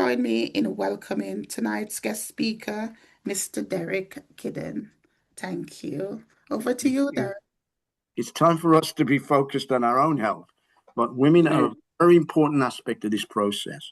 join me in welcoming tonight's guest speaker, Mr. Derek Kidden. Thank you. Over to you, Derek. It's time for us to be focused on our own health, but women are a very important aspect of this process.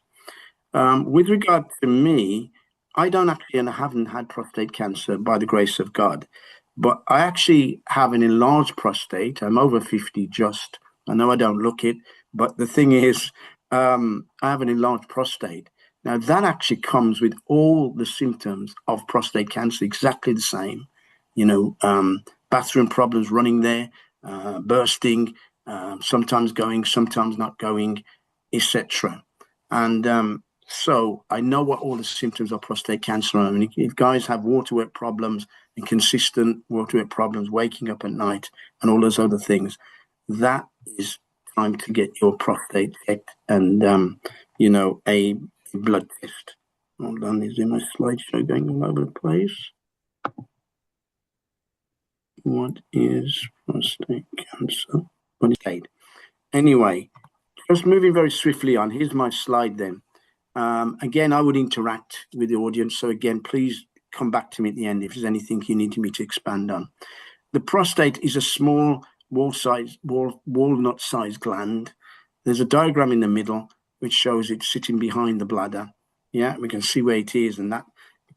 With regard to me, I don't actually and I haven't had prostate cancer by the grace of God, but I actually have an enlarged prostate. I'm over 50 just. I know I don't look it, but the thing is, I have an enlarged prostate. Now, that actually comes with all the symptoms of prostate cancer, exactly the same. Bathroom problems running there, bursting, sometimes going, sometimes not going, etc. And so I know what all the symptoms of prostate cancer are. I mean, if guys have waterwork problems and consistent waterwork problems, waking up at night and all those other things, that is time to get your prostate checked and, a blood test. Hold on, is my slideshow going all over the place? What is prostate cancer? What is it? Anyway, just moving very swiftly on. Here's my slide then. Again, I would interact with the audience. So again, please come back to me at the end if there's anything you need me to expand on. The prostate is a small walnut-sized gland. There's a diagram in the middle which shows it sitting behind the bladder. Yeah, we can see where it is, and that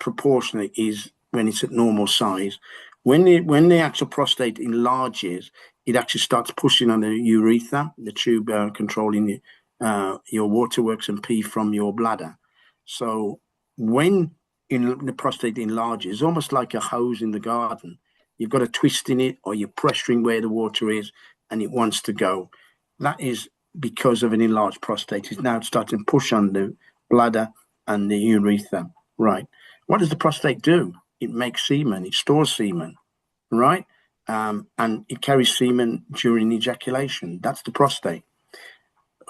proportionally is when it's at normal size. When the actual prostate enlarges, it actually starts pushing on the urethra, the tube controlling your waterworks and pee from your bladder. So when the prostate enlarges, almost like a hose in the garden, you've got a twist in it or you're pressuring where the water is and it wants to go. That is because of an enlarged prostate. It's now starting to push on the bladder and the urethra. Right. What does the prostate do? It makes semen, it stores semen, right? And it carries semen during ejaculation. That's the prostate.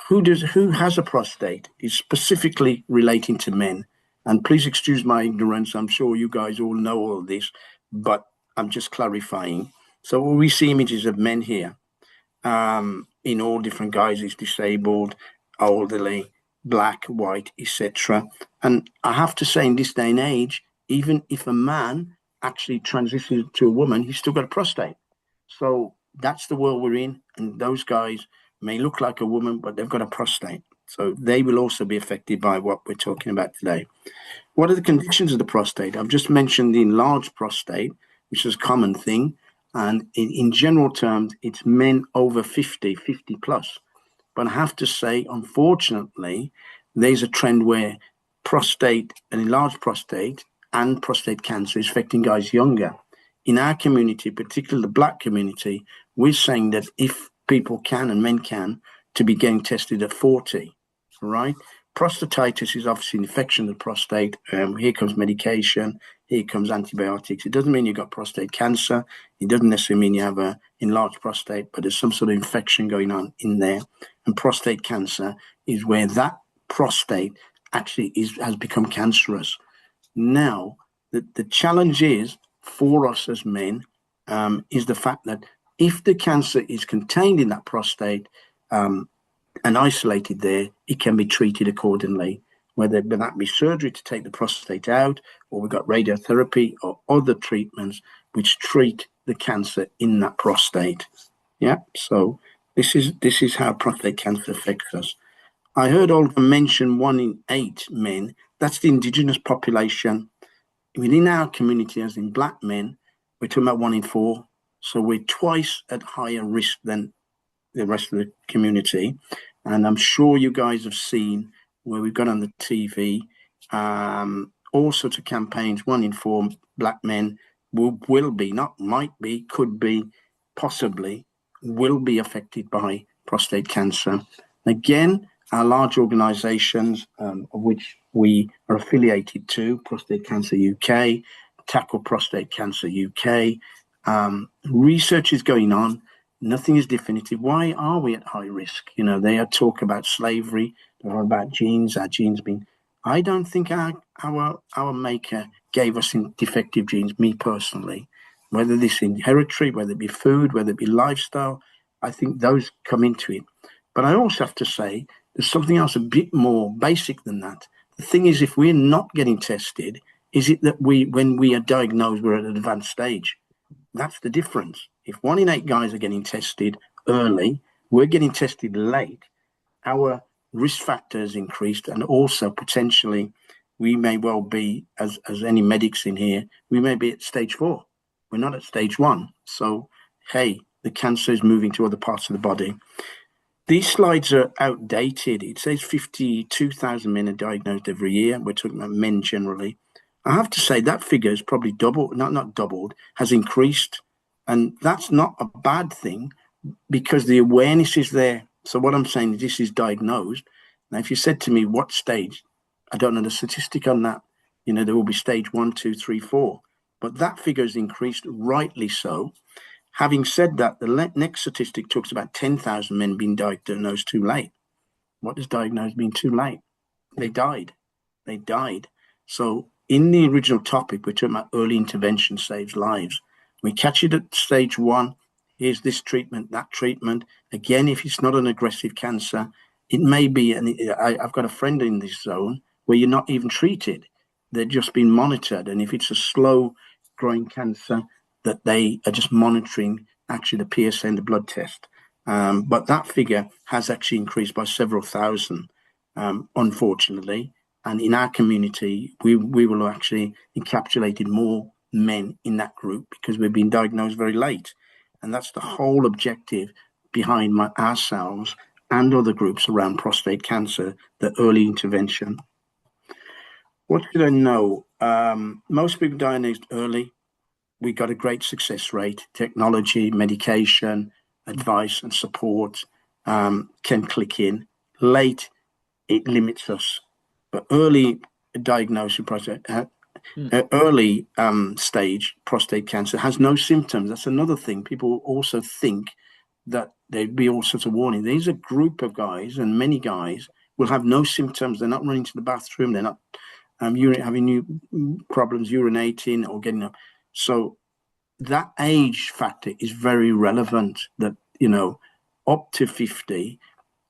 Who has a prostate is specifically relating to men. And please excuse my ignorance. I'm sure you guys all know all this, but I'm just clarifying. So we see images of men here in all different guises, disabled, elderly, black, white, etc. And I have to say, in this day and age, even if a man actually transitions to a woman, he's still got a prostate. So that's the world we're in. And those guys may look like a woman, but they've got a prostate. So they will also be affected by what we're talking about today. What are the conditions of the prostate? I've just mentioned the enlarged prostate, which is a common thing. And in general terms, it's men over 50 plus. But I have to say, unfortunately, there's a trend where prostate, an enlarged prostate and prostate cancer is affecting guys younger. In our community, particularly the black community, we're saying that if people can and men can, to be getting tested at 40, right? Prostatitis is obviously an infection of the prostate. Here comes medication, here comes antibiotics. It doesn't mean you've got prostate cancer. It doesn't necessarily mean you have an enlarged prostate, but there's some sort of infection going on in there. And prostate cancer is where that prostate actually has become cancerous. Now, the challenge is for us as men is the fact that if the cancer is contained in that prostate and isolated there, it can be treated accordingly, whether that be surgery to take the prostate out, or we've got radiotherapy or other treatments which treat the cancer in that prostate. Yeah, so this is how prostate cancer affects us. I heard Olga mention 1 in 8 men. That's the indigenous population. Within our community, as in black men, we're talking about 1 in 4. So we're twice at higher risk than the rest of the community. And I'm sure you guys have seen where we've got on the TV all sorts of campaigns. 1 in 4 black men will be, not might be, could be, possibly will be affected by prostate cancer. Again, our large organizations, of which we are affiliated to, Prostate Cancer UK, Tackle Prostate Cancer UK, research is going on. Nothing is definitive. Why are we at high risk? They are talk about slavery, they're about genes, our genes being. I don't think our maker gave us defective genes, me personally. Whether this is hereditary, whether it be food, whether it be lifestyle, I think those come into it. But I also have to say there's something else a bit more basic than that, the thing is, if we're not getting tested, is it that when we are diagnosed, we're at an advanced stage? That's the difference. If 1 in 8 guys are getting tested early, we're getting tested late, our risk factors increased, and also potentially we may well be, as any medics in here, we may be at stage 4. We're not at stage 1. So, hey, the cancer is moving to other parts of the body. These slides are outdated. It says 52,000 men are diagnosed every year. We're talking about men generally. I have to say that figure is probably doubled, not doubled, has increased. And that's not a bad thing because the awareness is there. So what I'm saying is this is diagnosed. Now, if you said to me, what stage? I don't know the statistic on that. There will be stage 1, 2, 3, 4. But that figure has increased, rightly so. Having said that, the next statistic talks about 10,000 men being diagnosed too late. What does diagnosed mean too late? They died. They died. So in the original topic, we're talking about early intervention saves lives. We catch it at stage 1. Here's this treatment, that treatment. Again, if it's not an aggressive cancer, it may be, and I've got a friend in this zone where you're not even treated. They're just being monitored. And if it's a slow growing cancer, that they are just monitoring actually the PSA and the blood test. But that figure has actually increased by several thousand, unfortunately. And in our community, we will actually encapsulated more men in that group because we've been diagnosed very late. And that's the whole objective behind ourselves and other groups around prostate cancer, the early intervention. What should I know? Most people diagnosed early. We got a great success rate. Technology, medication, advice, and support can click in. Late, it limits us. But early diagnosis, early stage prostate cancer has no symptoms. That's another thing. People also think that there'd be all sorts of warning. There's a group of guys, and many guys will have no symptoms. They're not running to the bathroom. They're not having new problems urinating or getting up. So that age factor is very relevant. That up to 50,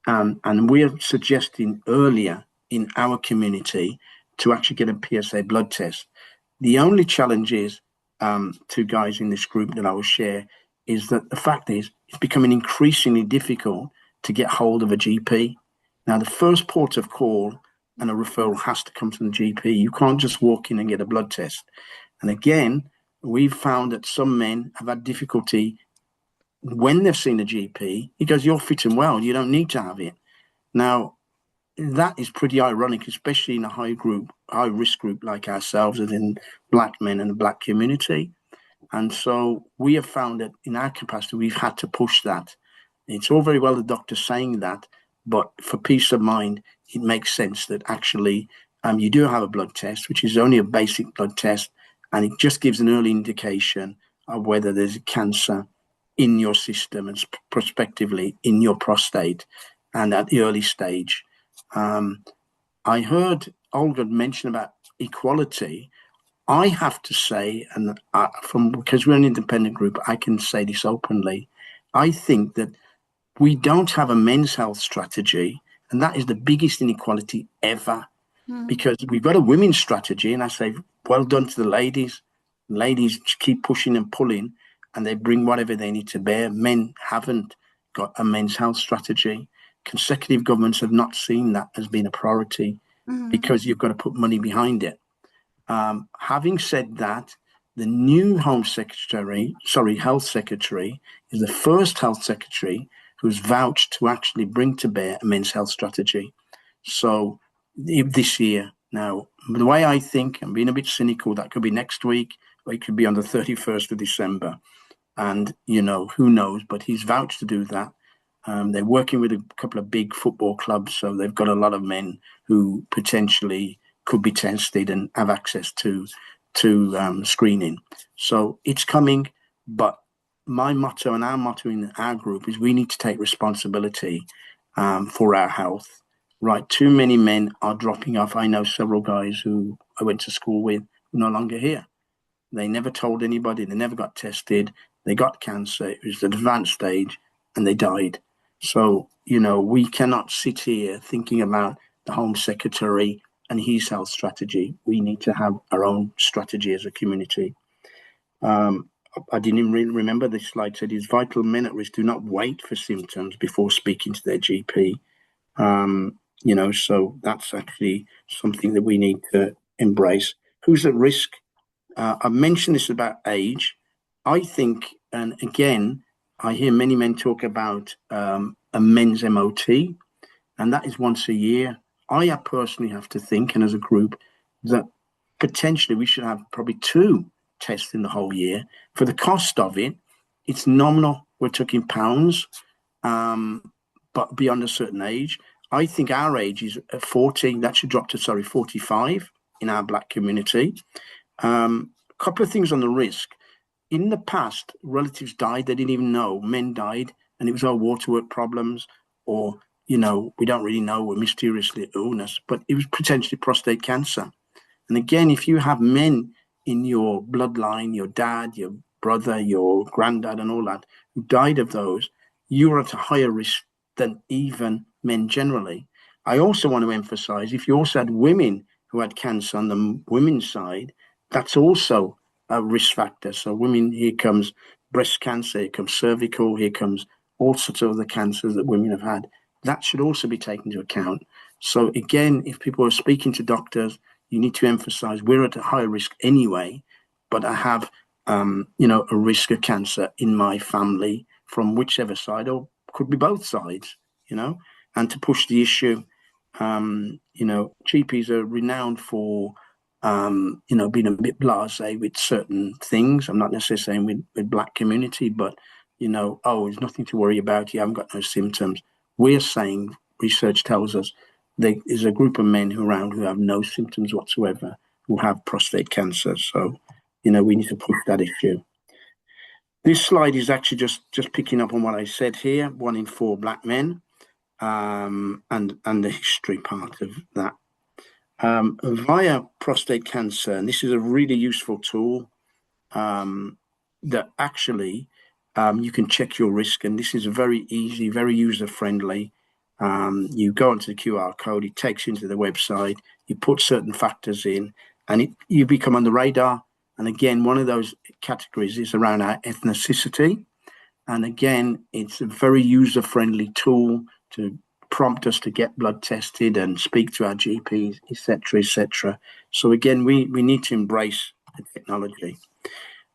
and we are suggesting earlier in our community to actually get a PSA blood test. The only challenge is, to guys in this group that I will share, is that the fact is it's becoming increasingly difficult to get hold of a GP. Now, the first port of call and a referral has to come from the GP. You can't just walk in and get a blood test. And again, we've found that some men have had difficulty when they've seen a GP. He goes, "You're fit and well. You don't need to have it." Now, that is pretty ironic, especially in a high risk group like ourselves, as in black men and the black community. And so we have found that in our capacity, we've had to push that. It's all very well the doctor saying that, but for peace of mind, it makes sense that actually you do have a blood test, which is only a basic blood test, and it just gives an early indication of whether there's a cancer in your system and prospectively in your prostate, and at the early stage. I heard Olga mention about equality. I have to say, and because we're an independent group, I can say this openly. I think that we don't have a men's health strategy, and that is the biggest inequality ever. Because we've got a women's strategy, and I say, well done to the ladies. Ladies keep pushing and pulling, and they bring whatever they need to bear. Men haven't got a men's health strategy. Consecutive governments have not seen that as being a priority because you've got to put money behind it. Having said that, the new health secretary is the first health secretary who's vouched to actually bring to bear a men's health strategy. So this year, now, the way I think, I'm being a bit cynical, that could be next week, or it could be on the 31st of December. And, who knows, but he's vouched to do that. They're working with a couple of big football clubs, so they've got a lot of men who potentially could be tested and have access to screening. So it's coming, but my motto and our motto in our group is we need to take responsibility for our health. Right, too many men are dropping off. I know several guys who I went to school with who are no longer here. They never told anybody. They never got tested. They got cancer. It was an advanced stage, and they died. So, we cannot sit here thinking about the Home Secretary and his health strategy. We need to have our own strategy as a community. I didn't even really remember this slide said it's vital men at risk do not wait for symptoms before speaking to their GP. So that's actually something that we need to embrace. Who's at risk? I mentioned this about age. I think, and again, I hear many men talk about a men's MOT, and that is once a year. I personally have to think, and as a group, that potentially we should have probably 2 tests in the whole year. For the cost of it, it's nominal. We're talking pounds, but beyond a certain age. I think our age is 40. That should drop to 45 in our Black community. A couple of things on the risk. In the past, relatives died, they didn't even know. Men died, and it was all waterwork problems, or, we don't really know, a mysteriously illness, but it was potentially prostate cancer. And again, if you have men in your bloodline, your dad, your brother, your granddad, and all that, who died of those, you're at a higher risk than even men generally. I also want to emphasize, if you also had women who had cancer on the women's side, that's also a risk factor. So women, here comes breast cancer, here comes cervical, here comes all sorts of other cancers that women have had. That should also be taken into account. So again, if people are speaking to doctors, you need to emphasize we're at a higher risk anyway, but I have, a risk of cancer in my family from whichever side, or could be both sides, and to push the issue. GPs are renowned for, being a bit blasé with certain things. I'm not necessarily saying with Black community, but, there's nothing to worry about. You haven't got no symptoms. We're saying research tells us there is a group of men around who have no symptoms whatsoever, who have prostate cancer. So, we need to push that issue. This slide is actually just picking up on what I said here. 1 in 4 Black men, and the history part of that. Via prostate cancer, and this is a really useful tool that actually you can check your risk, and this is very easy, very user-friendly. You go onto the QR code, it takes you into the website, you put certain factors in, and you become on the radar. And again, one of those categories is around our ethnicity. And again, it's a very user-friendly tool to prompt us to get blood tested and speak to our GPs, etc., etc. So again, we need to embrace the technology.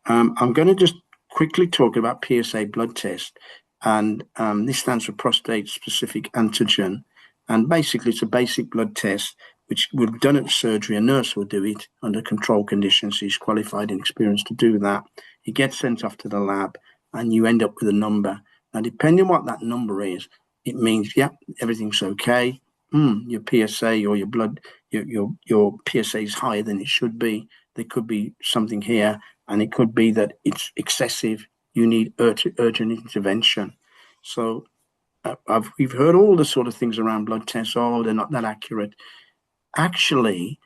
I'm going to just quickly talk about PSA blood test, and this stands for prostate specific antigen. And basically, it's a basic blood test which will be done at the surgery. A nurse will do it under controlled conditions. She's qualified and experienced to do that. It gets sent off to the lab, and you end up with a number. Now, depending on what that number is, it means, everything's okay. Your PSA or your blood, your PSA is higher than it should be. There could be something here, and it could be that it's excessive. You need urgent intervention. So we've heard all the sort of things around blood tests. Oh, they're not that accurate. Actually,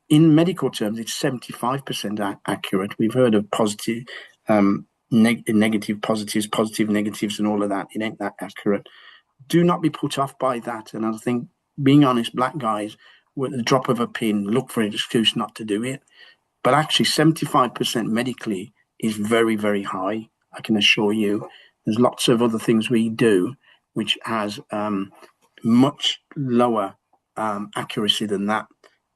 in medical terms, it's 75% accurate. We've heard of positive, negative positives, positive negatives, and all of that. It ain't that accurate. Do not be put off by that. And I think, being honest, Black guys, with the drop of a pin, look for an excuse not to do it. But actually, 75% medically is very, very high. I can assure you. There's lots of other things we do which has much lower accuracy than that.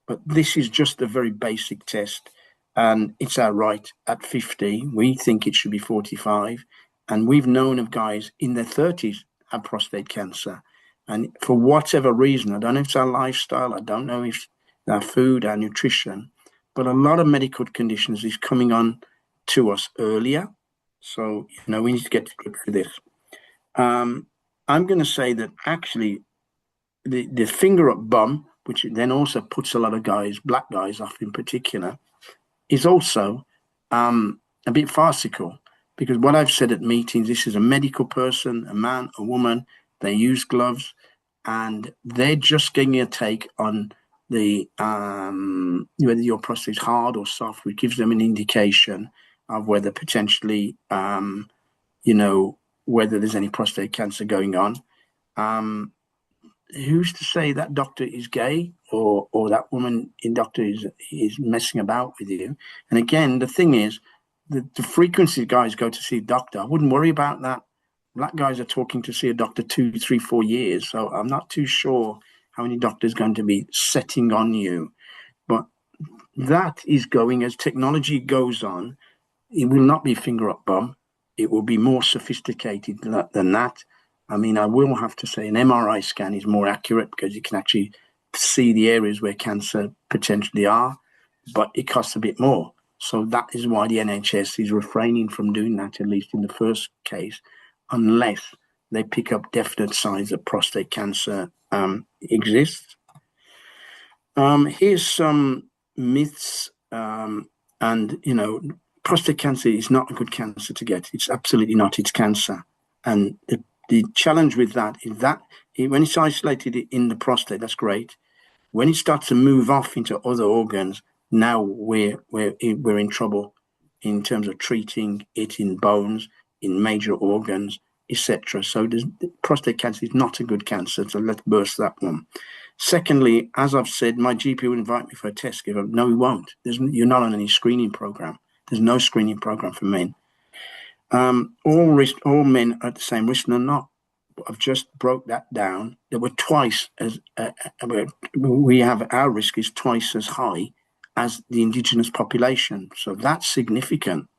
But this is just a very basic test, and it's our right at 50. We think it should be 45. And we've known of guys in their 30s have prostate cancer. And for whatever reason, I don't know if it's our lifestyle, I don't know if it's our food, our nutrition, but a lot of medical conditions is coming on to us earlier. So, we need to get to grips with this. I'm going to say that actually the finger up bum, which then also puts a lot of guys, Black guys off in particular, is also a bit farcical. Because what I've said at meetings, this is a medical person, a man, a woman, they use gloves, and they're just getting a take on the whether your prostate is hard or soft, which gives them an indication of whether potentially, whether there's any prostate cancer going on. Who's to say that doctor is gay or that woman in doctor is messing about with you. And again, the thing is, the frequency guys go to see a doctor, I wouldn't worry about that. Black guys are talking to see a doctor 2, 3, 4 years. So I'm not too sure how many doctors going to be setting on you. But that is going, as technology goes on, it will not be finger up bum. It will be more sophisticated than that. I mean, I will have to say an MRI scan is more accurate because you can actually see the areas where cancer potentially are, but it costs a bit more. So that is why the NHS is refraining from doing that, at least in the first case, unless they pick up definite signs that prostate cancer exists. Here's some myths, and prostate cancer is not a good cancer to get. It's absolutely not. It's cancer, and the challenge with that is that when it's isolated in the prostate, that's great. When it starts to move off into other organs, now we're in trouble in terms of treating it in bones, in major organs, etc. So prostate cancer is not a good cancer. So let's burst that one. Secondly, as I've said, my GP will invite me for a test. No, he won't. You're not on any screening program. There's no screening program for men. All men are at the same risk. They're not. I've just broke that down. There were twice as we have, our risk is twice as high as the indigenous population. So that's significant.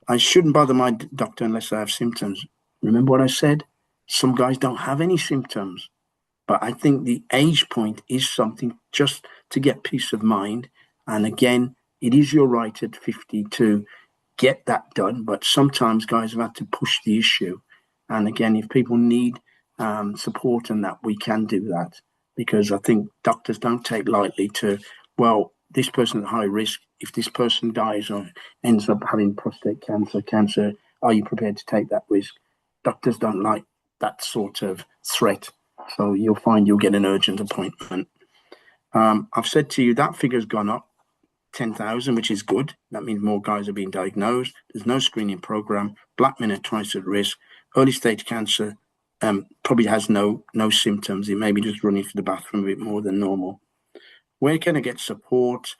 I shouldn't bother my doctor unless I have symptoms. Remember what I said? Some guys don't have any symptoms. But I think the age point is something just to get peace of mind. And again, it is your right at 50 to get that done. But sometimes guys have had to push the issue. And again, if people need support and that, we can do that. Because I think doctors don't take lightly to, well, this person at high risk, if this person dies or ends up having prostate cancer, are you prepared to take that risk? Doctors don't like that sort of threat. So you'll find you'll get an urgent appointment. I've said to you that figure's gone up 10,000, which is good. That means more guys are being diagnosed. There's no screening program. Black men are twice at risk. Early stage cancer probably has no symptoms. It may be just running for the bathroom a bit more than normal. Where can I get support?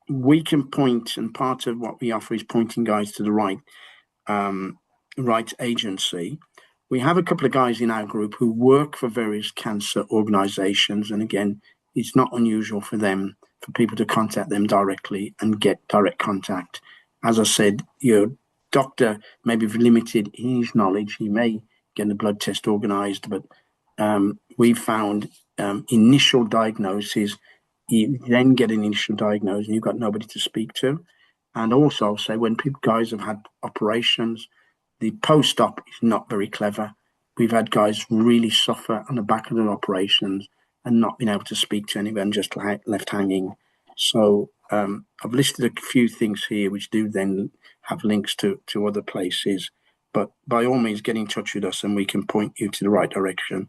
We can point, and part of what we offer is pointing guys to the right agency. We have a couple of guys in our group who work for various cancer organizations. And again, it's not unusual for people to contact them directly and get direct contact. As I said, your doctor may be limited in his knowledge. He may get a blood test organized, but we found initial diagnosis. You then get an initial diagnosis and you've got nobody to speak to. And also, I'll say when guys have had operations, the post-op is not very clever. We've had guys really suffer on the back of their operations and not been able to speak to anyone, just left hanging. So I've listed a few things here which do then have links to other places. But by all means, get in touch with us and we can point you to the right direction.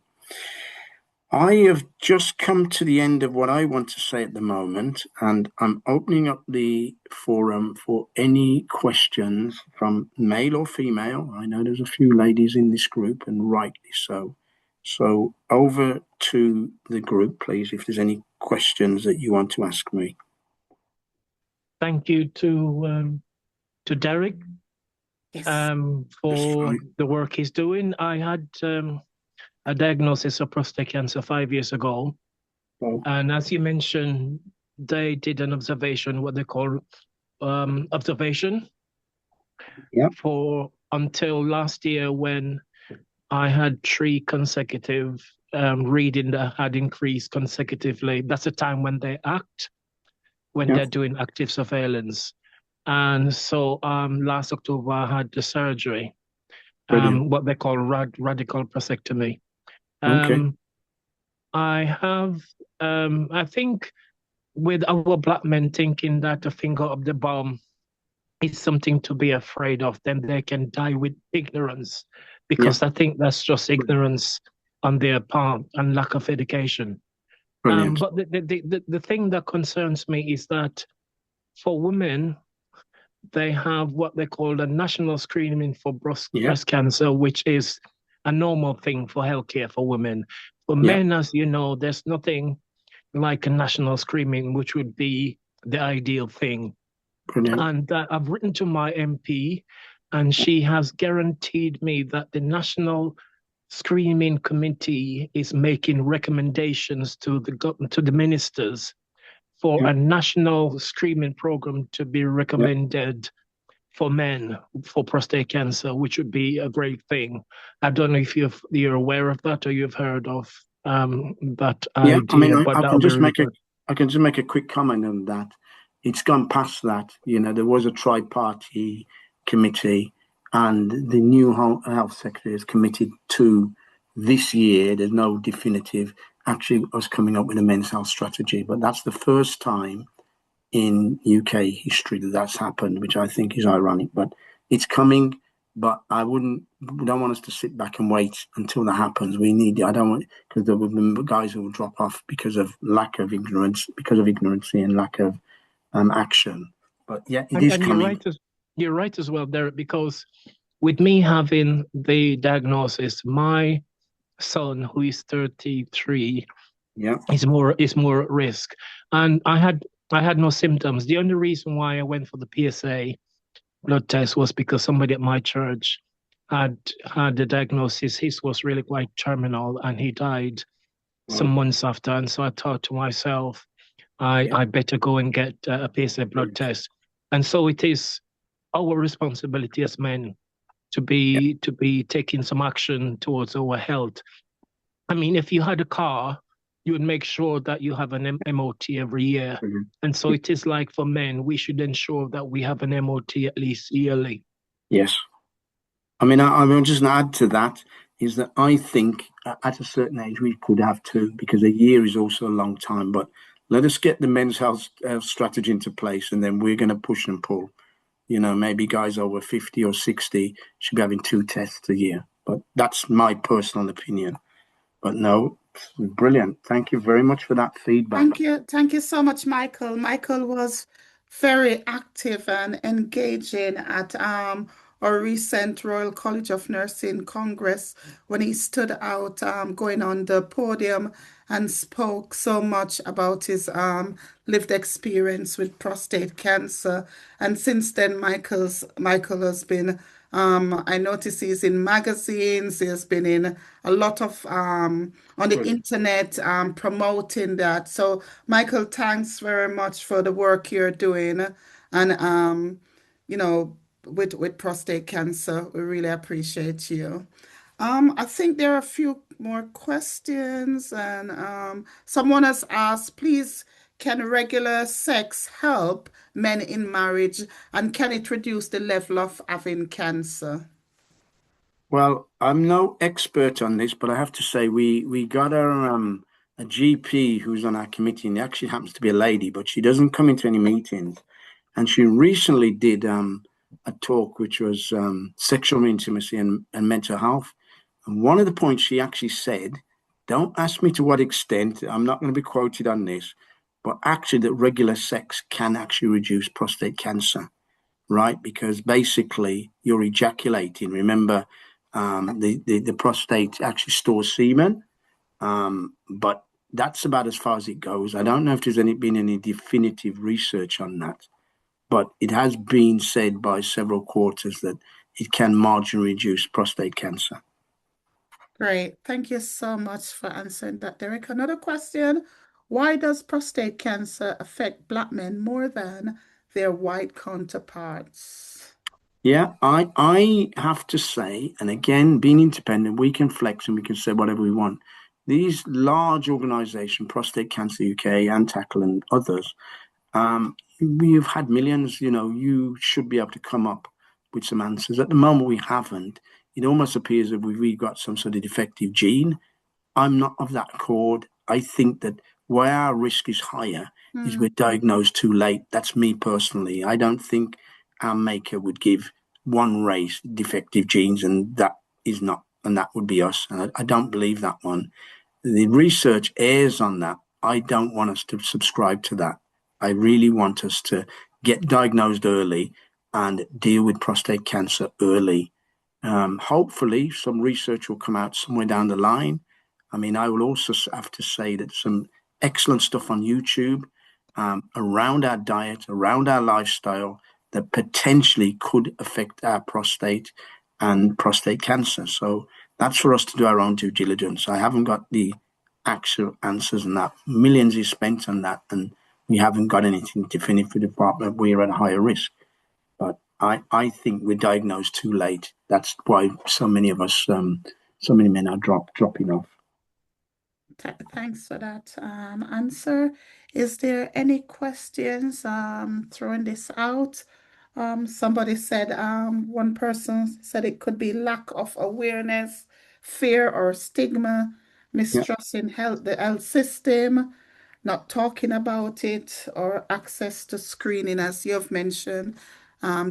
I have just come to the end of what I want to say at the moment, and I'm opening up the forum for any questions from male or female. I know there's a few ladies in this group, and rightly so. So over to the group, please, if there's any questions that you want to ask me. Thank you to Derek for the work he's doing. I had a diagnosis of prostate cancer 5 years ago. Oh. And as you mentioned, they did an observation, what they call observation. Yeah. For until last year when I had 3 consecutive reading that had increased consecutively. That's the time when they act, when they're doing active surveillance. And so last October, I had the surgery, what they call radical prostatectomy. Okay. I have, I think with our black men thinking that a finger up the bum is something to be afraid of, then they can die with ignorance, because I think that's just ignorance on their part and lack of education. Brilliant. But the thing that concerns me is that for women, they have what they call the national screening for breast cancer, which is a normal thing for healthcare for women. For men, as you know, there's nothing like a national screening, which would be the ideal thing. Brilliant. And I've written to my MP, and she has guaranteed me that the National Screening Committee is making recommendations to the ministers for Yeah. a national screening program to be recommended for men for prostate cancer, which would be a great thing. I don't know if you're aware of that or you've heard of that Yeah, I mean, idea, but I that can would be just really make a good. I can just make a quick comment on that. It's gone past that. You know, there was a tri-party committee, and the new health secretary has committed to this year. There's no definitive actually us coming up with a men's health strategy, but that's the first time in UK history that that's happened, which I think is ironic. But it's coming. But we don't want us to sit back and wait until that happens. I don't want, because there will be guys who will drop off because of lack of ignorance, because of ignorancy and lack of action. But yeah, it is And coming. you're right as well, Derek, because with me having the diagnosis, my son, who is 33, Yeah, is more at risk. And I had no symptoms. The only reason why I went for the PSA blood test was because somebody at my church had the diagnosis. His was really quite terminal, and he died some right. months after. And so I thought to myself, Yeah, I better go and get a PSA blood test. And so it is our responsibility as men yeah, to be taking some action towards our health. I mean, if you had a car, you would make sure that you have an MOT every year. brilliant. And so it is like for men, we should ensure that we have an MOT at least yearly. Yes. I mean, I will just add to that is that I think at a certain age we could have two, because a year is also a long time. But let us get the men's health strategy into place, and then we're going to push and pull. You know, maybe guys over 50 or 60 should be having two tests a year. But that's my personal opinion. But no, brilliant. Thank you very much for that feedback. Thank you. Thank you so much, Michael. Michael was very active and engaging at our recent Royal College of Nursing Congress when he stood out going on the podium and spoke so much about his lived experience with prostate cancer. And since then, Michael has been I notice he's in magazines, he's been in a lot of on the Brilliant. internet promoting that. So, Michael, thanks very much for the work you're doing. And you know, with prostate cancer, we really appreciate you. I think there are a few more questions, and someone has asked, please, can regular sex help men in marriage, and can it reduce the level of having cancer? Well, I'm no expert on this, but I have to say we got a GP who's on our committee, and it actually happens to be a lady, but she doesn't come into any meetings. And she recently did a talk which was sexual intimacy and mental health. And one of the points she actually said, don't ask me to what extent, I'm not going to be quoted on this, but actually that regular sex can actually reduce prostate cancer, right? Because basically you're ejaculating. Remember, the prostate actually stores semen, but that's about as far as it goes. I don't know if there's been any definitive research on that, but it has been said by several quarters that it can marginally reduce prostate cancer. Great. Thank you so much for answering that, Derek. Another question. Why does prostate cancer affect Black men more than their white counterparts? Yeah, I have to say, and again, being independent, we can flex and we can say whatever we want. These large organizations, Prostate Cancer UK, and Tackle and others, we've had millions, you should be able to come up with some answers. At the moment, we haven't. It almost appears that we've got some sort of defective gene. I'm not of that accord. I think that where our risk is higher is Hmm. we're diagnosed too late. That's me personally. I don't think our maker would give one race defective genes, and that is not, and that would be us. And I don't believe that one. The research errs on that. I don't want us to subscribe to that. I really want us to get diagnosed early and deal with prostate cancer early. Hopefully, some research will come out somewhere down the line. I mean, I will also have to say that some excellent stuff on YouTube around our diet, around our lifestyle that potentially could affect our prostate and prostate cancer. So that's for us to do our own due diligence. I haven't got the actual answers on that. Millions is spent on that, and we haven't got anything definitive for the department. We're at a higher risk. But I think we're diagnosed too late. That's why so many of us, so many men are dropping off. Thanks for that answer. Is there any questions throwing this out? Somebody said, one person said it could be lack of awareness, fear or stigma, mistrusting the health system, not talking about it, or access to screening, as you've mentioned.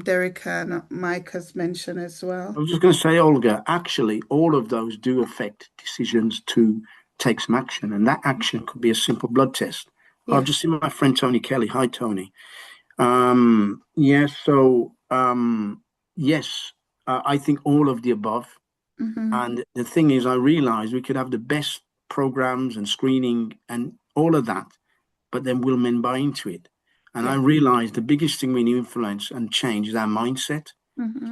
Derek and Mike has mentioned as well. I was just going to say, Olga, actually, all of those do affect decisions to take some action, and that action could be a simple blood test. Yeah. I've just seen my friend Tony Kelly. Hi, Tony. Yes, I think all of the above. And the thing is, I realize we could have the best programs and screening and all of that, but then will men buy into it? And I realize the biggest thing we need to influence and change is our mindset.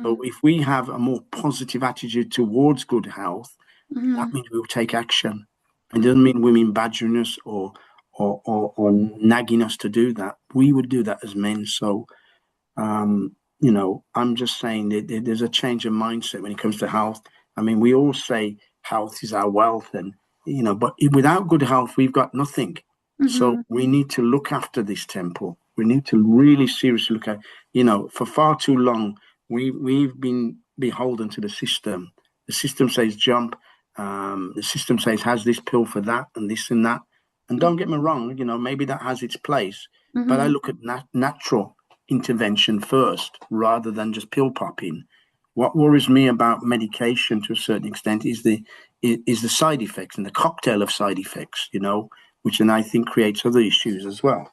So if we have a more positive attitude towards good health, that means we'll take action. It doesn't mean women badgering us or nagging us to do that. We would do that as men. So, I'm just saying that there's a change of mindset when it comes to health. I mean, we all say health is our wealth, and but without good health, we've got nothing. So we need to look after this temple. We need to really seriously look at, for far too long, we've been beholden to the system. The system says jump. The system says has this pill for that and this and that. And don't get me wrong, maybe that has its place. But I look at natural intervention first rather than just pill popping. What worries me about medication to a certain extent is the side effects and the cocktail of side effects, which then I think creates other issues as well.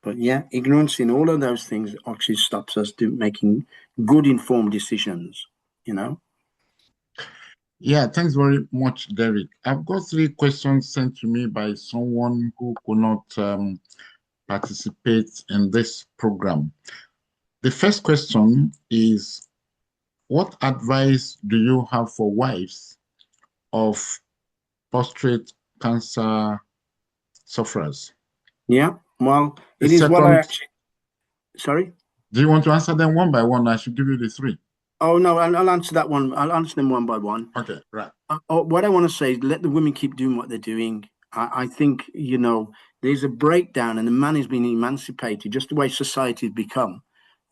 But yeah, ignorance in all of those things actually stops us making good informed decisions, Yeah, thanks very much, Derek. I've got 3 questions sent to me by someone who could not participate in this program. The first question is, what advice do you have for wives of prostate cancer sufferers? Yeah, well, The it is what I second- actually... Sorry? Do you want to answer them one by one? I should give you the 3. Oh, no, I'll answer that one. I'll answer them one by one. Okay, right. What I want to say is let the women keep doing what they're doing. I think, there's a breakdown and the man is being emancipated, just the way society has become.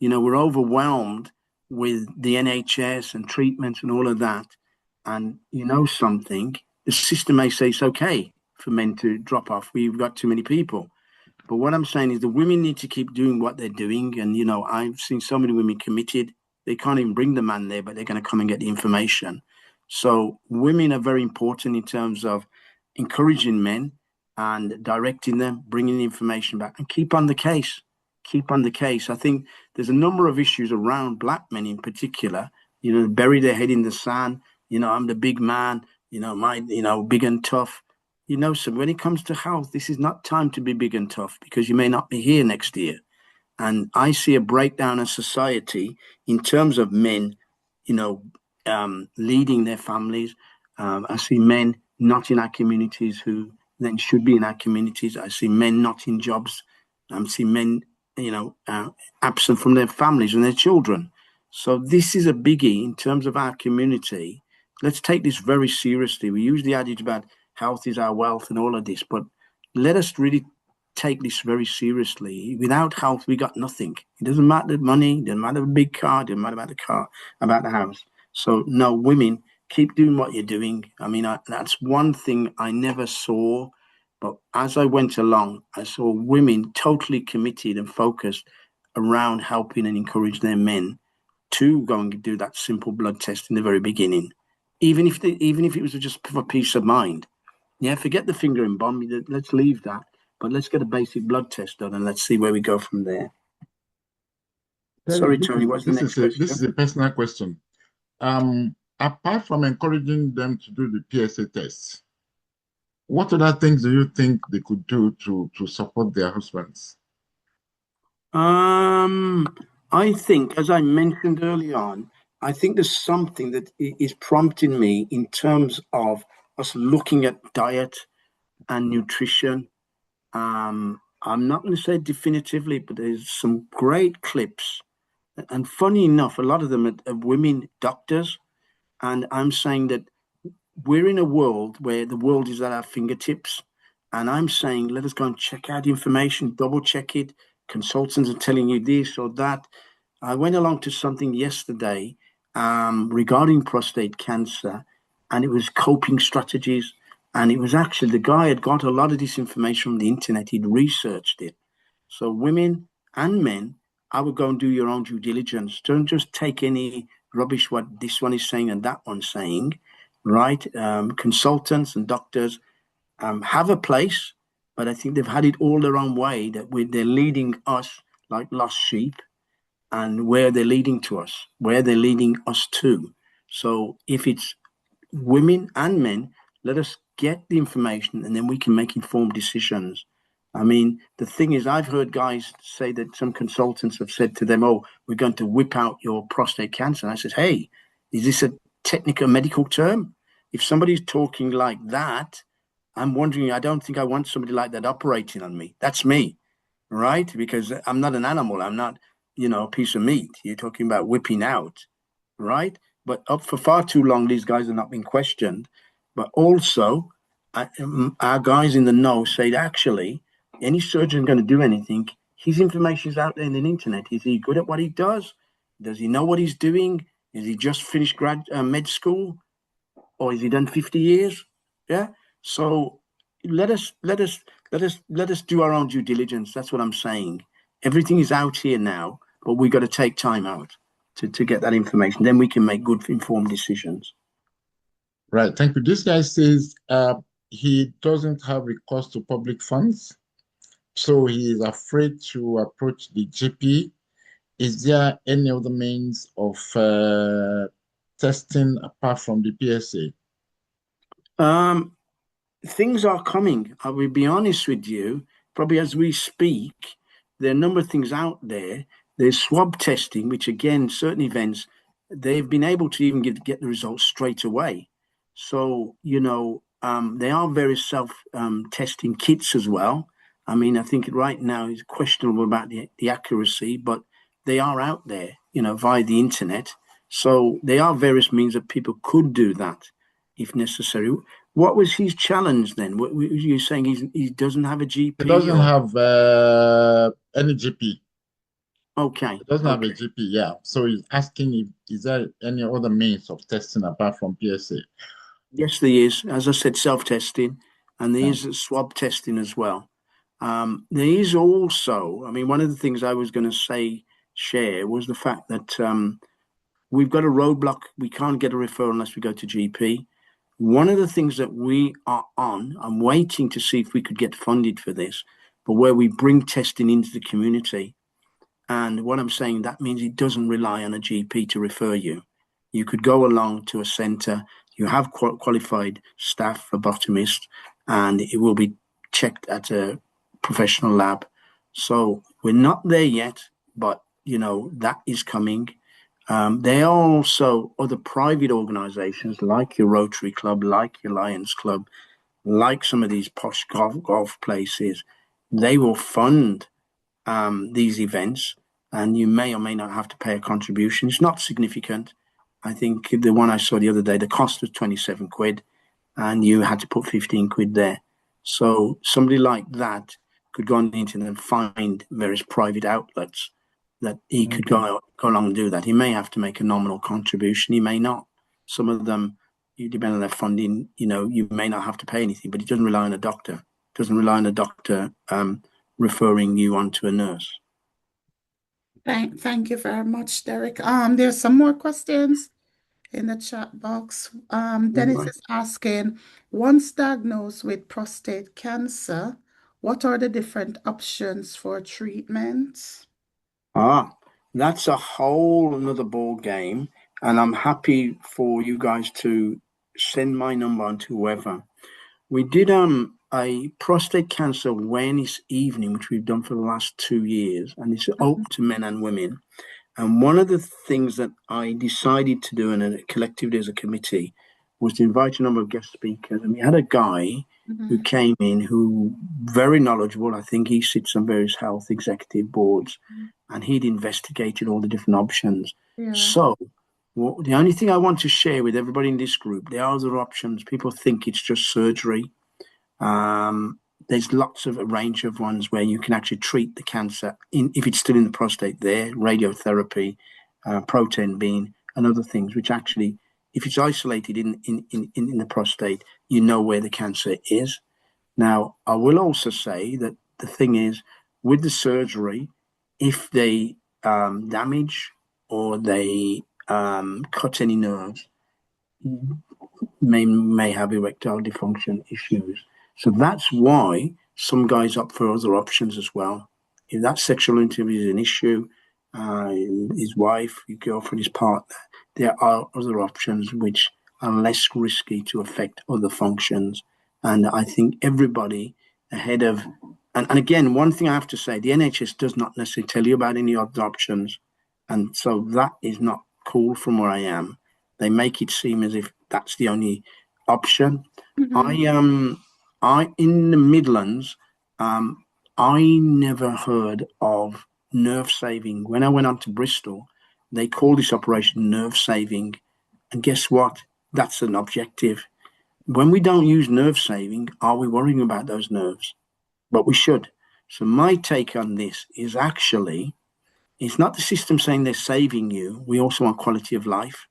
We're overwhelmed with the NHS and treatments and all of that. And something, the system may say it's okay for men to drop off. We've got too many people. But what I'm saying is the women need to keep doing what they're doing. And, I've seen so many women committed. They can't even bring the man there, but they're going to come and get the information. So women are very important in terms of encouraging men and directing them, bringing the information back, and keep on the case. Keep on the case. I think there's a number of issues around black men in particular, bury their head in the sand. I'm the big man, big and tough. So when it comes to health, this is not time to be big and tough because you may not be here next year. And I see a breakdown in society in terms of men, leading their families. I see men not in our communities who then should be in our communities. I see men not in jobs. I see men, absent from their families and their children. So this is a biggie in terms of our community. Let's take this very seriously. We use the adage about health is our wealth and all of this, but let us really take this very seriously. Without health, we got nothing. It doesn't matter the money, it doesn't matter the big car, it doesn't matter about the car, about the house. So no, women, keep doing what you're doing. I mean, that's one thing I never saw, but as I went along, I saw women totally committed and focused around helping and encourage their men to go and do that simple blood test in the very beginning, even if it was just for peace of mind. Yeah, forget the fingering bomb. Let's leave that. But let's get a basic blood test done and let's see where we go from there. Sorry, Tony, what's the next question? This is a personal question. Apart from encouraging them to do the PSA test, What other things do you think they could do to support their husbands? I think, as I mentioned early on, I think there's something that is prompting me in terms of us looking at diet and nutrition. I'm not going to say definitively, but there's some great clips. And funny enough, a lot of them are women doctors. And I'm saying that we're in a world where the world is at our fingertips. And I'm saying, let us go and check out the information, double check it. Consultants are telling you this or that. I went along to something yesterday regarding prostate cancer, and it was coping strategies. And it was actually the guy had got a lot of this information from the internet. He'd researched it. So, women and men, I would go and do your own due diligence. Don't just take any rubbish what this one is saying and that one's saying, right? Consultants and doctors have a place, but I think they've had it all their own way that they're leading us like lost sheep, and where they're leading to us, where they're leading us to. So if it's women and men, let us get the information and then we can make informed decisions. I mean, the thing is, I've heard guys say that some consultants have said to them, oh, we're going to whip out your prostate cancer. And I said, hey, is this a technical medical term? If somebody's talking like that, I'm wondering, I don't think I want somebody like that operating on me. That's me, right? Because I'm not an animal. I'm not, a piece of meat. You're talking about whipping out, right? But up for far too long, these guys have not been questioned. But also, our guys in the know say that actually, any surgeon going to do anything, his information is out there in the internet. Is he good at what he does? Does he know what he's doing? Is he just finished med school, or has he done 50 years? Yeah. So let us do our own due diligence. That's what I'm saying. Everything is out here now, but we've got to take time out to get that information. Then we can make good informed decisions. Right. Thank you. This guy says he doesn't have recourse to public funds, so he is afraid to approach the GP. Is there any other means of testing apart from the PSA? Things are coming. I will be honest with you. Probably as we speak, there are a number of things out there. There's swab testing, which again, certain events, they've been able to even get the results straight away. So, there are various self-testing kits as well. I mean, I think right now is questionable about the accuracy, but they are out there, via the internet. So there are various means that people could do that if necessary. What was his challenge then? What were you saying? He doesn't have a He GP, doesn't or have any GP. okay, He doesn't have a okay. GP, yeah. So he's asking if is there any other means of testing apart from PSA? Yes, there is. As I said, self-testing, and there Yeah. is swab testing as well. There is also, I mean, one of the things I was going to share was the fact that we've got a roadblock. We can't get a referral unless we go to GP. One of the things that we are on, I'm waiting to see if we could get funded for this, but where we bring testing into the community. And what I'm saying, that means it doesn't rely on a GP to refer you. You could go along to a centre, you have qualified staff, phlebotomists, and it will be checked at a professional lab. So we're not there yet, but that is coming. There are also other private organisations like your Rotary Club, like your Lions Club, like some of these posh golf places. They will fund these events, and you may or may not have to pay a contribution. It's not significant. I think the one I saw the other day, the cost was 27 quid, and you had to put 15 quid there. So somebody like that could go on the internet and find various private outlets that he could go along and do that. He may have to make a nominal contribution. He may not. Some of them, you depend on their funding, you may not have to pay anything, but it doesn't rely on a doctor. It doesn't rely on a doctor referring you on to a nurse. Thank you very much, Derek. There's some more questions in the chat box. Dennis is asking, once diagnosed with prostate cancer, what are the different options for treatment? That's a whole another ball game, and I'm happy for you guys to send my number on to whoever. We did a prostate cancer awareness evening, which we've done for the last 2 years, and it's open to men and women. And one of the things that I decided to do in a collectively as a committee was to invite a number of guest speakers. And we had a guy who came in who very knowledgeable. I think he sits on various health executive boards, and he'd investigated all the different options. Yeah. So the only thing I want to share with everybody in this group, there are other options. People think it's just surgery. There's lots of a range of ones where you can actually treat the cancer if it's still in the prostate there, radiotherapy, proton beam, and other things, which actually, if it's isolated in the prostate, you know where the cancer is. Now, I will also say that the thing is, with the surgery, if they damage or they cut any nerves, may have erectile dysfunction issues. So that's why some guys opt for other options as well. If that sexual intimacy is an issue, his wife, his girlfriend, his partner, there are other options which are less risky to affect other functions. And I think everybody ahead of, and again, one thing I have to say, the NHS does not necessarily tell you about any other options. And so that is not cool from where I am. They make it seem as if that's the only option. I in the Midlands, I never heard of nerve saving. When I went on to Bristol, they call this operation nerve saving. And guess what? That's an objective. When we don't use nerve saving, are we worrying about those nerves? But we should. So my take on this is actually, it's not the system saying they're saving you. We also want quality of life.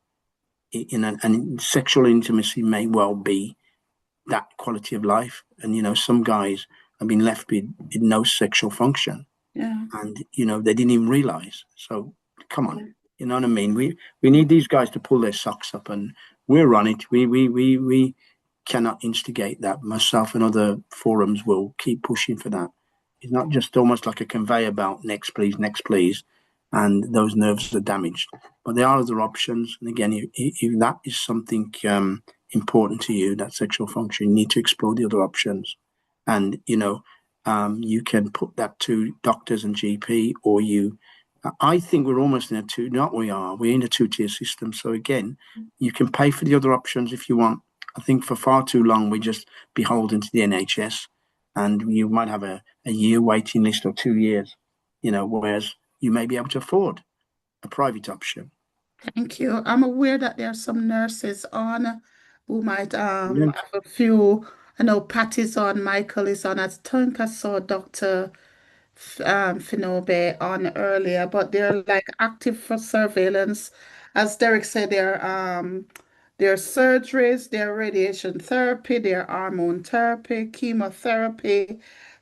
And sexual intimacy may well be that quality of life. And, some guys have been left with no sexual function. Yeah. And, they didn't even realize. So come on, you know what I mean? We need these guys to pull their socks up, and we're on it. We cannot instigate that. Myself and other forums will keep pushing for that. It's not just almost like a conveyor belt, next please, and those nerves are damaged. But there are other options. And again, if that is something important to you, that sexual function, you need to explore the other options. And, you can put that to doctors and GP, or I think we're almost in we're in a two-tier system. So again, you can pay for the other options if you want. I think for far too long, we're just beholden to the NHS, and you might have a year waiting list or 2 years, whereas you may be able to afford a private option. Thank you. I'm aware that there are some nurses on who might Yeah. have a few. I know Patty's on, Michael is on. I think I saw Dr. Finobe on earlier, but they're like active for surveillance. As Derek said, there are surgeries, there are radiation therapy, there are hormone therapy, chemotherapy,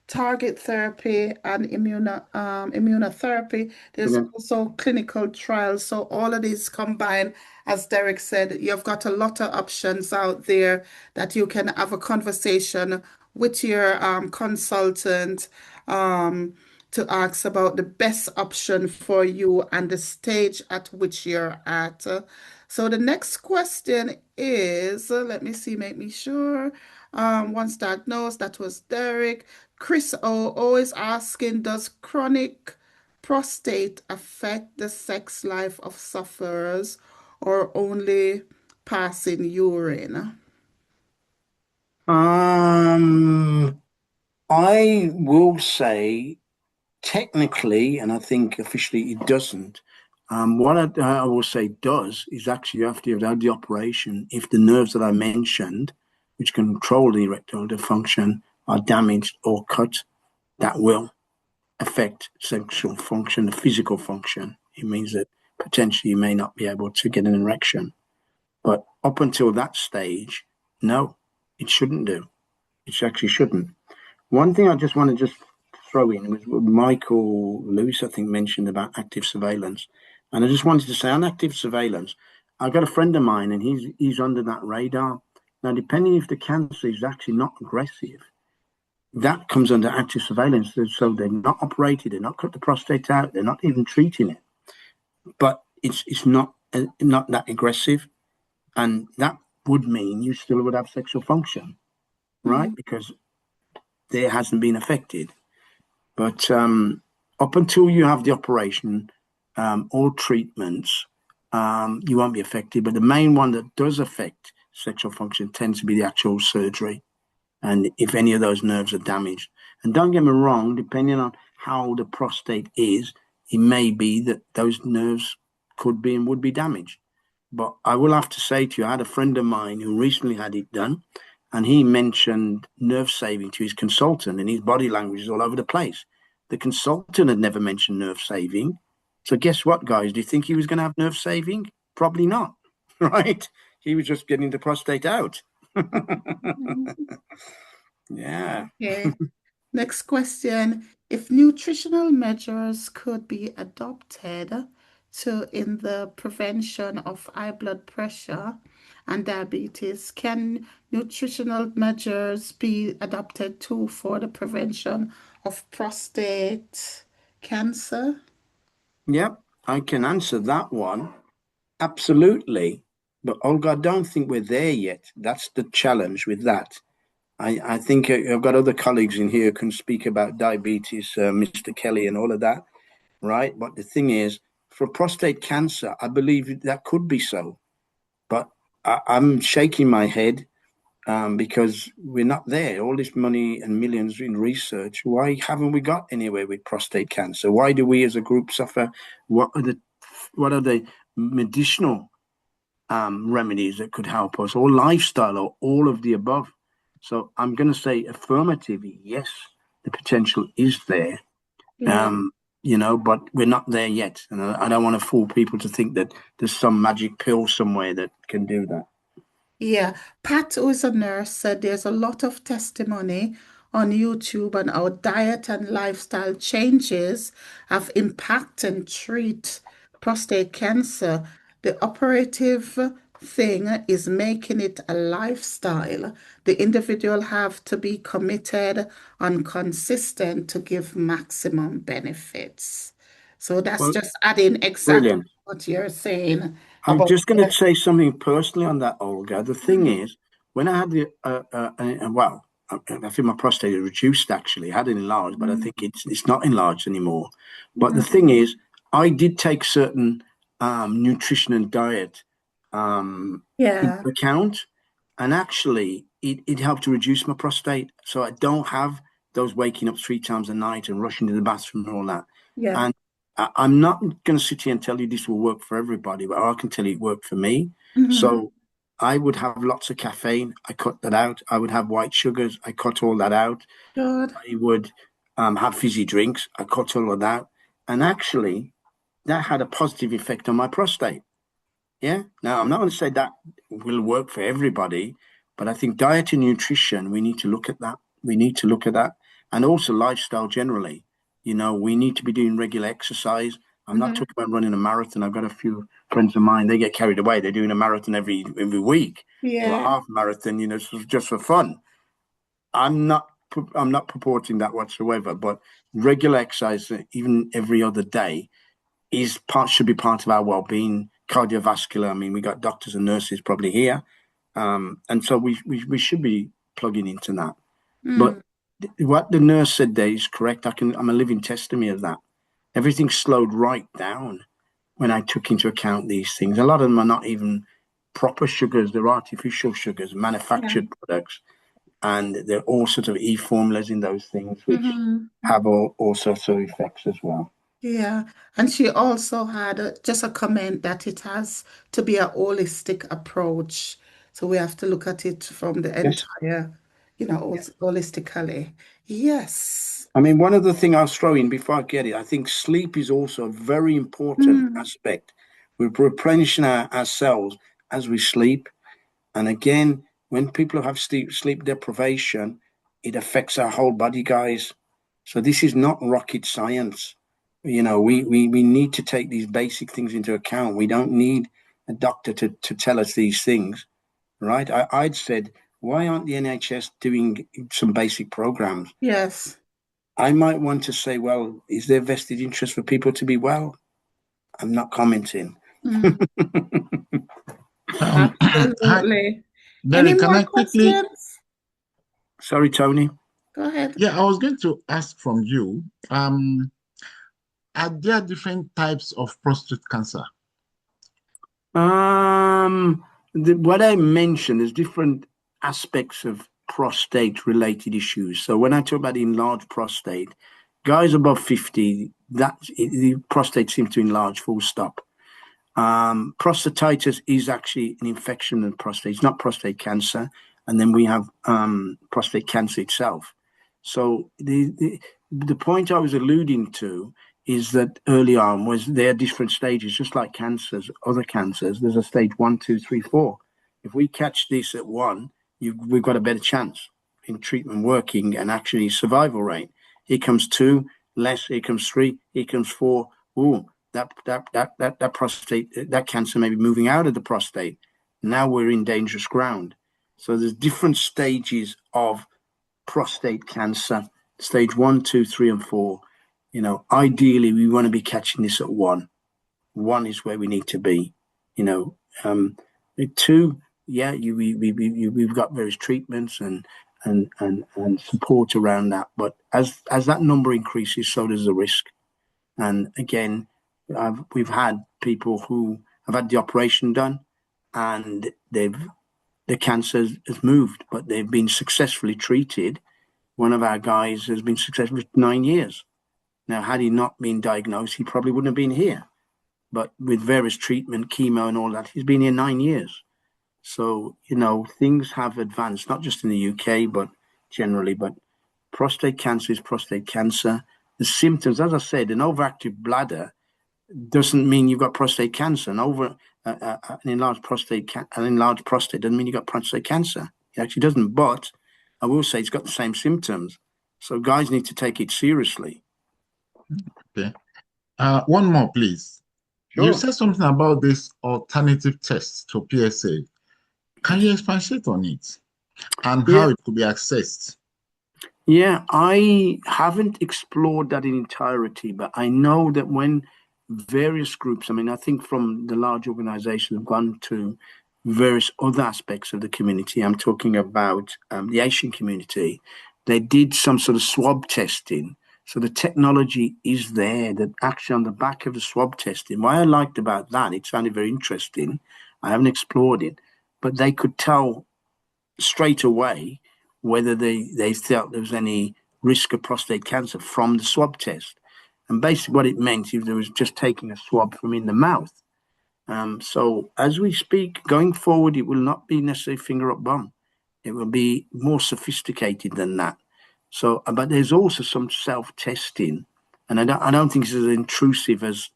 target therapy, and immunotherapy. There's also clinical trials. So all of these combined, as Derek said, you've got a lot of options out there that you can have a conversation with your consultant to ask about the best option for you and the stage at which you're at. So the next question is, let me see, make me sure. Once diagnosed, that was Derek. Chris O always asking, does chronic prostate affect the sex life of sufferers or only passing urine? I will say technically, and I think officially it doesn't. What I will say does is actually after you've had the operation, if the nerves that I mentioned, which control the erectile dysfunction, are damaged or cut, that will affect sexual function, the physical function. It means that potentially you may not be able to get an erection. But up until that stage, no, it shouldn't do. It actually shouldn't. One thing I just want to throw in was what Michael Lewis, I think, mentioned about active surveillance. And I just wanted to say on active surveillance, I've got a friend of mine and he's under that radar. Now, depending if the cancer is actually not aggressive, that comes under active surveillance. So they're not operated, they're not cut the prostate out, they're not even treating it. But it's not that aggressive. And that would mean you still would have sexual function. right? Because there hasn't been affected. But up until you have the operation or treatments, you won't be affected. But the main one that does affect sexual function tends to be the actual surgery. And if any of those nerves are damaged. And don't get me wrong, depending on how the prostate is, it may be that those nerves could be and would be damaged. But I will have to say to you, I had a friend of mine who recently had it done, and he mentioned nerve saving to his consultant, and his body language is all over the place. The consultant had never mentioned nerve saving. So guess what, guys? Do you think he was going to have nerve saving? Probably not, right? He was just getting the prostate out. Yeah. Okay. Next question. If nutritional measures could be adopted in the prevention of high blood pressure and diabetes, can nutritional measures be adopted too for the prevention of prostate cancer? Yep, I can answer that one. Absolutely. But Olga, I don't think we're there yet. That's the challenge with that. I think I've got other colleagues in here who can speak about diabetes, Mr. Kelly, and all of that, right? But the thing is, for prostate cancer, I believe that could be so. But I'm shaking my head because we're not there. All this money and millions in research. Why haven't we got anywhere with prostate cancer? Why do we as a group suffer? What are the medicinal remedies that could help us, or lifestyle, or all of the above? So I'm going to say affirmative. Yes, the potential is there. Yeah. But we're not there yet. And I don't want to fool people to think that there's some magic pill somewhere that can do that. Yeah, Pat, who is a nurse, said there's a lot of testimony on YouTube on how diet and lifestyle changes have impacted and treat prostate cancer. The operative thing is making it a lifestyle. The individual have to be committed and consistent to give maximum benefits. So that's Well, just adding exactly brilliant. what you're saying I'm about. just going to say something personally on that, Olga. The thing is, when I had I think my prostate is reduced actually. I had it enlarged, but I think it's not enlarged anymore. But the thing is, I did take certain nutrition and diet Yeah, into account, and actually, it helped to reduce my prostate. So I don't have those waking up 3 times a night and rushing to the bathroom and all that. yeah. And I'm not going to sit here and tell you this will work for everybody, but I can tell you it worked for me. So I would have lots of caffeine. I cut that out. I would have white sugars. I cut all that out. Good. I would have fizzy drinks. I cut all of that. And actually, that had a positive effect on my prostate. Yeah. Now, I'm not going to say that will work for everybody, but I think diet and nutrition, we need to look at that. We need to look at that. And also lifestyle generally. We need to be doing regular exercise. I'm not talking about running a marathon. I've got a few friends of mine, they get carried away. They're doing a marathon every week or a Yeah. half marathon, just for fun. I'm not purporting that whatsoever, but regular exercise, even every other day, should be part of our well-being. Cardiovascular, I mean, we got doctors and nurses probably here, and so we should be plugging into that. But what the nurse said there is correct. I'm a living testimony of that. Everything slowed right down when I took into account these things. A lot of them are not even proper sugars; they're artificial sugars, manufactured products, and they're all sort of e-formulas in those things, which have all sorts of effects as well. Yeah. And she also had just a comment that it has to be a holistic approach. So we have to look at it from the Yes. entire, holistically. Yes. I mean, one other thing I'll throw in before I get it, I think sleep is also a very important aspect. We're replenishing our cells as we sleep. And again, when people have sleep deprivation, it affects our whole body, guys. So this is not rocket science. We need to take these basic things into account. We don't need a doctor to tell us these things, right? I'd said, why aren't the NHS doing some basic programs? Yes. I might want to say, well, is there vested interest for people to be well? I'm not commenting. Absolutely. Any Derek, can more I quickly? questions? Sorry, Tony. Go ahead. Yeah, I was going to ask from you, are there different types of prostate cancer? What I mentioned is different aspects of prostate-related issues. So when I talk about enlarged prostate, guys above 50, the prostate seems to enlarge, full stop. Prostatitis is actually an infection of the prostate. It's not prostate cancer. And then we have prostate cancer itself. So the point I was alluding to is that early on was there are different stages, just like cancers, other cancers. There's a stage 1, 2, 3, 4. If we catch this at 1, we've got a better chance in treatment working and actually survival rate. Here comes 2, less. Here comes 3. Here comes 4. Ooh, that prostate, that cancer may be moving out of the prostate. Now we're in dangerous ground. So there's different stages of prostate cancer, stage 1, 2, 3, and 4. Ideally, we want to be catching this at 1. 1 is where we need to be. 2, yeah, we've got various treatments and support around that. But as that number increases, so does the risk. And again, we've had people who have had the operation done, and the cancer has moved, but they've been successfully treated. One of our guys has been successful for 9 years. Now, had he not been diagnosed, he probably wouldn't have been here. But with various treatment, chemo and all that, he's been here 9 years. So, things have advanced, not just in the UK, but generally. But prostate cancer is prostate cancer. The symptoms, as I said, an overactive bladder doesn't mean you've got prostate cancer. An enlarged prostate doesn't mean you've got prostate cancer. It actually doesn't. But I will say it's got the same symptoms. So guys need to take it seriously. Okay. One more, please. Sure. You said something about this alternative test to PSA. Can you expatiate on it and how it could be accessed? Yeah, I haven't explored that in entirety, but I know that when various groups, I think from the large organizations have gone to various other aspects of the community. I'm talking about the Asian community. They did some sort of swab testing. So the technology is there that actually on the back of the swab testing, what I liked about that, it sounded very interesting. I haven't explored it, but they could tell straight away whether they felt there was any risk of prostate cancer from the swab test. And basically what it meant is there was just taking a swab from in the mouth. So as we speak, going forward, it will not be necessarily finger up bum. It will be more sophisticated than that. So, but there's also some self-testing, and I don't think it's as intrusive as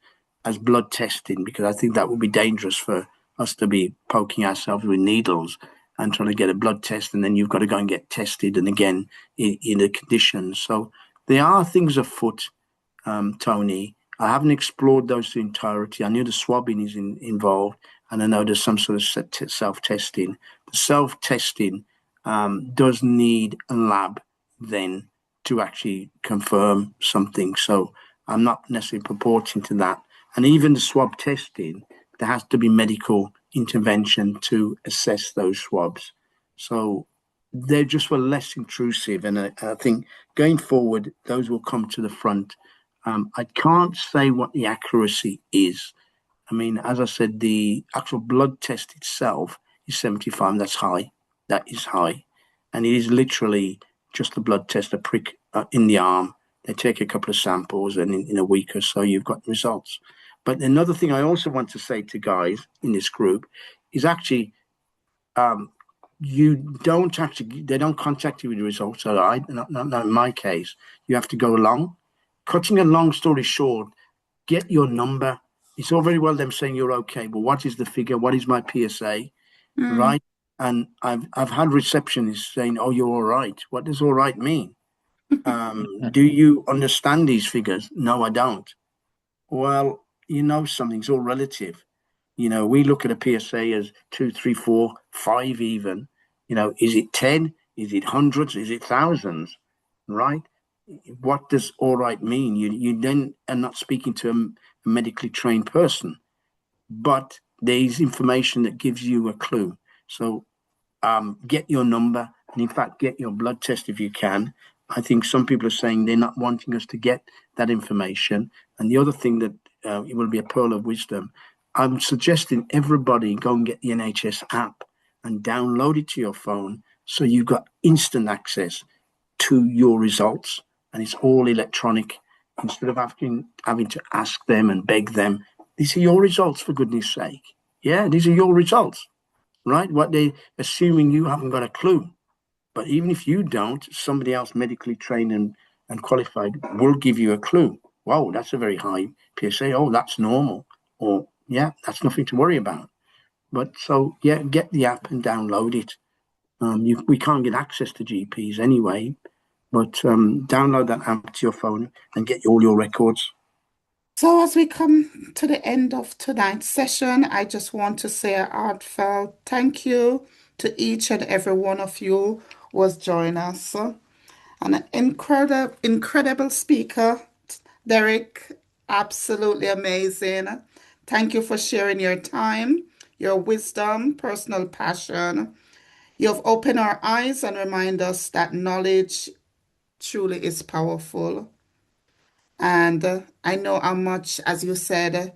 blood testing, because I think that would be dangerous for us to be poking ourselves with needles and trying to get a blood test, and then you've got to go and get tested, and again in the conditions. So there are things afoot, Tony. I haven't explored those in entirety. I knew the swabbing is involved, and I know there's some sort of self-testing. The self-testing does need a lab then to actually confirm something. So I'm not necessarily purporting to that. And even the swab testing, there has to be medical intervention to assess those swabs. So they just were less intrusive. And I think going forward, those will come to the front. I can't say what the accuracy is. As I said, the actual blood test itself is 75. That's high. That is high. And it is literally just a blood test, a prick in the arm. They take a couple of samples, and in a week or so, you've got results. But another thing I also want to say to guys in this group is actually, they don't contact you with the results. So not in my case, you have to go along. Cutting a long story short, get your number. It's all very well them saying you're okay, but what is the figure? What is my PSA? Right? And I've had receptionists saying, "Oh, you're all right." What does all right mean? Do you understand these figures? No, I don't. Well, something's all relative. We look at a PSA as 2, 3, 4, 5 even. Is it 10? Is it hundreds? Is it thousands? Right? What does all right mean? You then are not speaking to a medically trained person, but there's information that gives you a clue. So get your number And in fact, get your blood test if you can. I think some people are saying they're not wanting us to get that information. And the other thing that it will be a pearl of wisdom, I'm suggesting everybody go and get the NHS app and download it to your phone so you've got instant access to your results, and it's all electronic. Instead of having to ask them and beg them, these are your results, for goodness sake. Yeah, these are your results, right? What they assuming you haven't got a clue. But even if you don't, somebody else medically trained and qualified will give you a clue. Wow, that's a very high PSA. Oh, that's normal. Or, yeah, that's nothing to worry about. But so, yeah, get the app and download it. We can't get access to GPs anyway, but download that app to your phone and get all your records. So as we come to the end of tonight's session, I just want to say a heartfelt thank you to each and every one of you who has joined us. An incredible speaker, Derek, absolutely amazing. Thank you for sharing your time, your wisdom, personal passion. You've opened our eyes and remind us that knowledge truly is powerful. And I know how much, as you said,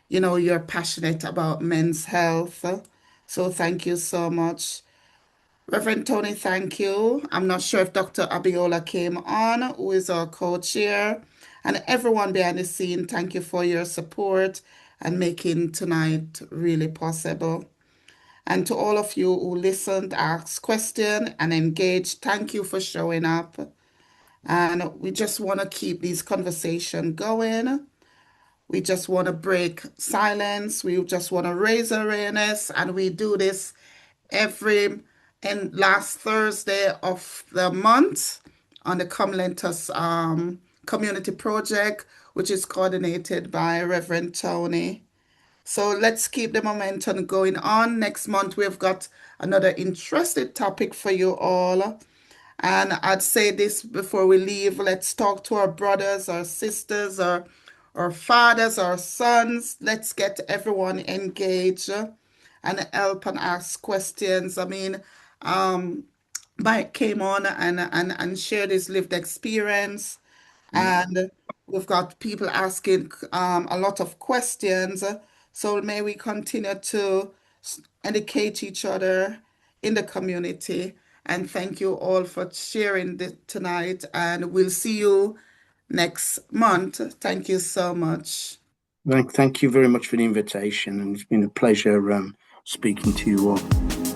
you're passionate about men's health. So thank you so much. Reverend Tony, thank you. I'm not sure if Dr. Abiola came on, who is our co-chair. And everyone behind the scene, thank you for your support and making tonight really possible. And to all of you who listened, asked questions, and engaged, thank you for showing up. And we just want to keep these conversations going. We just want to break silence. We just want to raise awareness. And we do this every and last Thursday of the month on the Come Let Us community project, which is coordinated by Reverend Tony. So let's keep the momentum going on. Next month, we've got another interesting topic for you all. And I'd say this before we leave, let's talk to our brothers, our sisters, our fathers, our sons. Let's get everyone engaged and help and ask questions. I mean, Mike came on and shared his lived experience. And we've got people asking a lot of questions. So may we continue to educate each other in the community. And thank you all for sharing this tonight. And we'll see you next month. Thank you so much. Thank you very much for the invitation, and it's been a pleasure speaking to you all.